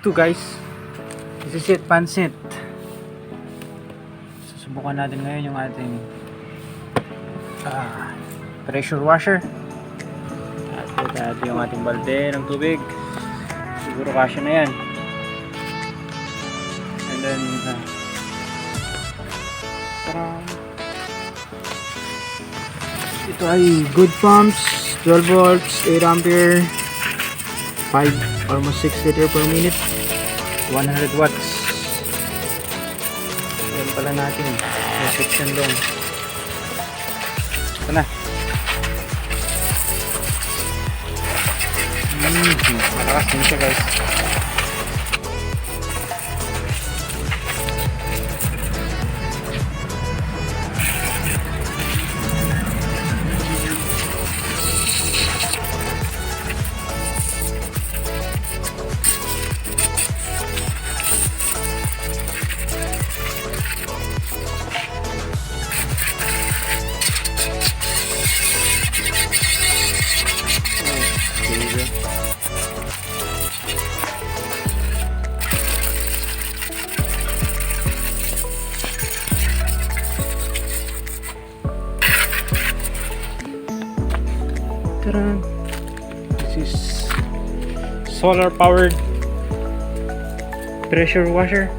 2 guys. This is it, pansit. Susubukan natin ngayon yung ating pressure washer. At ito yung ating balde ng tubig. Siguro kasya na yan. And then ito ay good pumps, 12 volts, 8 ampere, 5 almost 6 liter per minute, 100 watts. Yan pala natin yung section doon. Ito na. Malakas din siya guys. This is solar powered pressure washer.